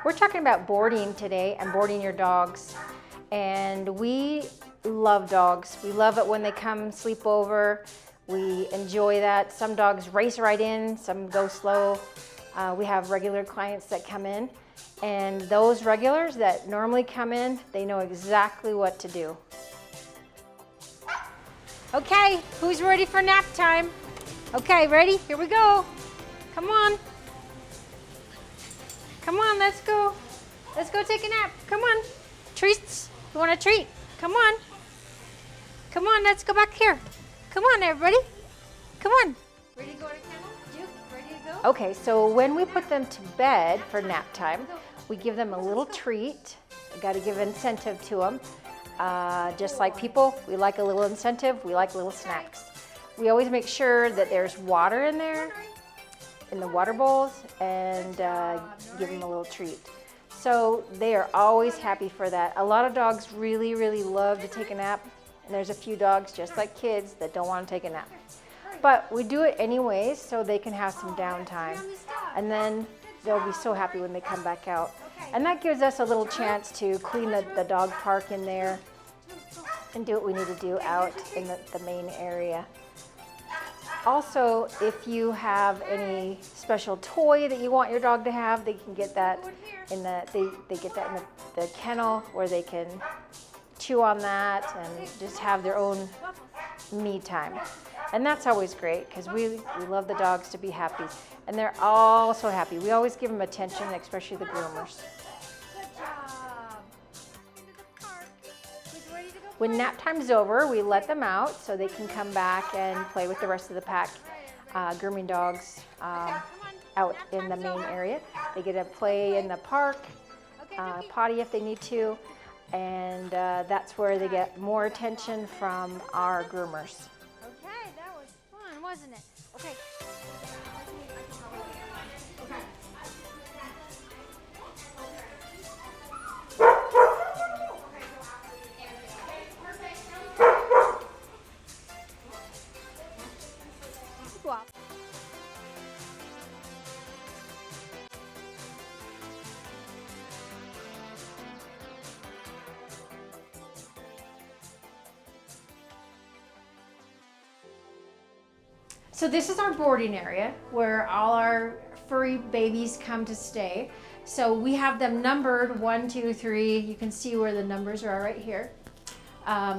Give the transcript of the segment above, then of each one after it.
We're talking about boarding today and boarding your dogs. And we love dogs. We love it when they come sleep over. We enjoy that. Some dogs race right in, some go slow. We have regular clients that come in, and those regulars that normally come in, they know exactly what to do. Okay, who's ready for nap time? Okay, ready? Here we go. Come on. Come on, let's go. Let's go take a nap. Come on. Treats. You want a treat? Come on. Come on, let's go back here. Come on, everybody. Come on. Ready to go to kennel? Duke, ready to go? Okay, so when we put them to bed for nap time, we give them a little treat. We got to give incentive to them. Just like people, we like a little incentive. We like little snacks. We always make sure that there's water in there, in the water bowls, and give them a little treat. So they are always happy for that. A lot of dogs really, really love to take a nap, and there's a few dogs, just like kids, that don't want to take a nap. But we do it anyways so they can have some downtime, and then they'll be so happy when they come back out. And that gives us a little chance to clean the dog park in there and do what we need to do out in the main area. Also, if you have any special toy that you want your dog to have, they can get that in they get that in the kennel, where they can chew on that and just have their own me time. And that's always great because we love the dogs to be happy, and they're all so happy. We always give them attention, especially the groomers. When nap time's over, we let them out so they can come back and play with the rest of the pack. Grooming dogs out in the main area. They get to play in the park, potty if they need to, and that's where they get more attention from our groomers. Okay, that was fun, wasn't it? Okay. So this is our boarding area where all our furry babies come to stay. So we have them numbered 1, 2, 3. You can see where the numbers are right here.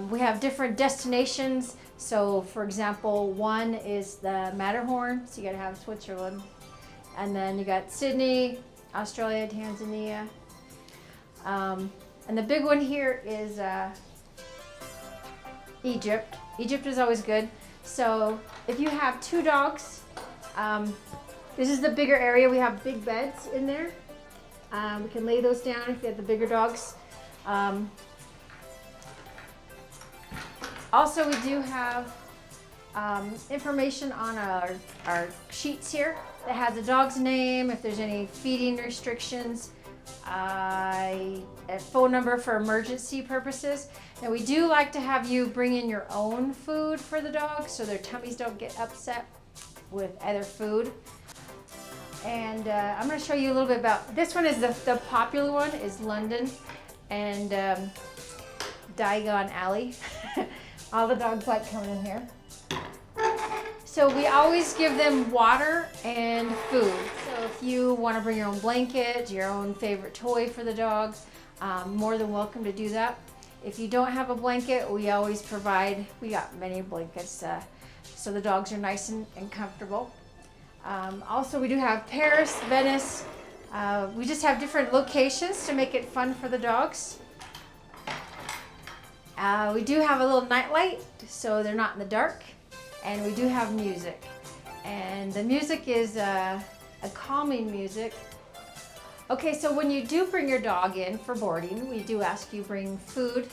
We have different destinations. So for example, 1 is the Matterhorn, so you gotta have Switzerland. And then you got Sydney, Australia, Tanzania. And the big one here is Egypt. Egypt is always good. So if you have 2 dogs, this is the bigger area. We have big beds in there. We can lay those down if you have the bigger dogs. Also, we do have information on our sheets here that has the dog's name, if there's any feeding restrictions, a phone number for emergency purposes. Now we do like to have you bring in your own food for the dogs so their tummies don't get upset with other food. And I'm going to show you a little bit about, this one is the popular one is London and Diagon Alley. All the dogs like coming in here. So we always give them water and food. So if you want to bring your own blanket, your own favorite toy for the dog, more than welcome to do that. If you don't have a blanket, we always provide, we got many blankets, so the dogs are nice and comfortable. Also, we do have Paris, Venice. We just have different locations to make it fun for the dogs. We do have a little nightlight, so they're not in the dark. And we do have music. And the music is a calming music. Okay, so when you do bring your dog in for boarding, we do ask you bring food,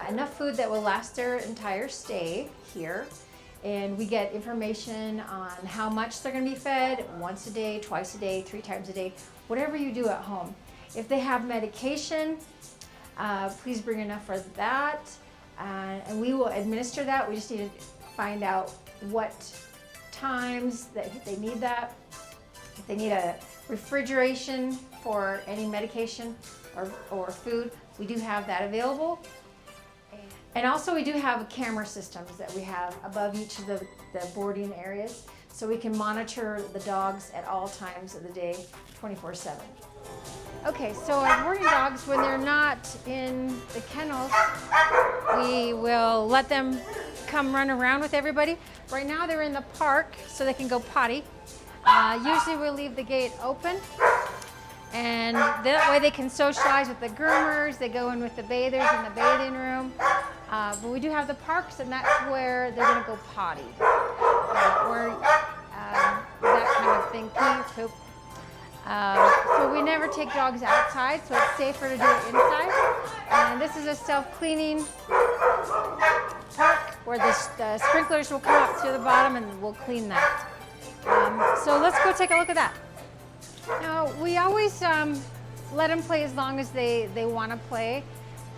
enough food that will last their entire stay here. And we get information on how much they're gonna be fed, once a day, twice a day, 3 times a day, whatever you do at home. If they have medication, please bring enough for that. And we will administer that. We just need to find out what times that they need that. If they need a refrigeration for any medication or food. We do have that available. And also we do have camera systems that we have above each of the boarding areas, so we can monitor the dogs at all times of the day, 24/7. Okay, so our boarding dogs, when they're not in the kennels, we will let them come run around with everybody. Right now they're in the park so they can go potty. Usually we'll leave the gate open, and that way they can socialize with the groomers. They go in with the bathers in the bathing room. But we do have the parks, and that's where they're going to go potty, or that kind of thing, pee, poop. So we never take dogs outside, so it's safer to do it inside. And this is a self-cleaning park where the sprinklers will come up to the bottom and we'll clean that. So let's go take a look at that. Now, we always let them play as long as they want to play.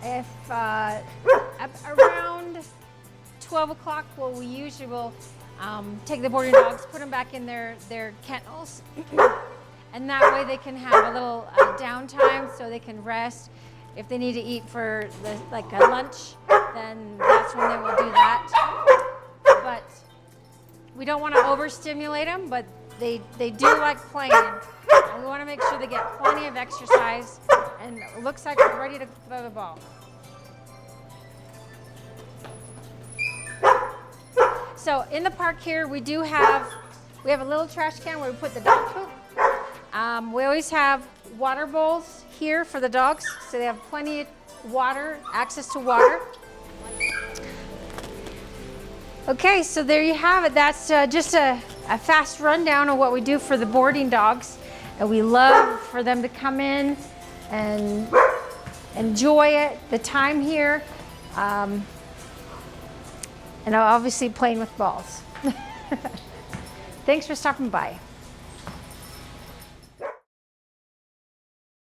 If around 12 o'clock, well, we usually will take the boarding dogs, put them back in their kennels, and that way they can have a little downtime so they can rest. If they need to eat for like a lunch, then that's when they will do that. But we don't want to overstimulate them, but they do like playing. And we want to make sure they get plenty of exercise, and it looks like we're ready to throw the ball. So in the park here, we have a little trash can where we put the dog poop. We always have water bowls here for the dogs, so they have plenty of water, access to water. Okay, so there you have it. That's just a fast rundown of what we do for the boarding dogs. And we love for them to come in and enjoy it, the time here, and obviously playing with balls. Thanks for stopping by.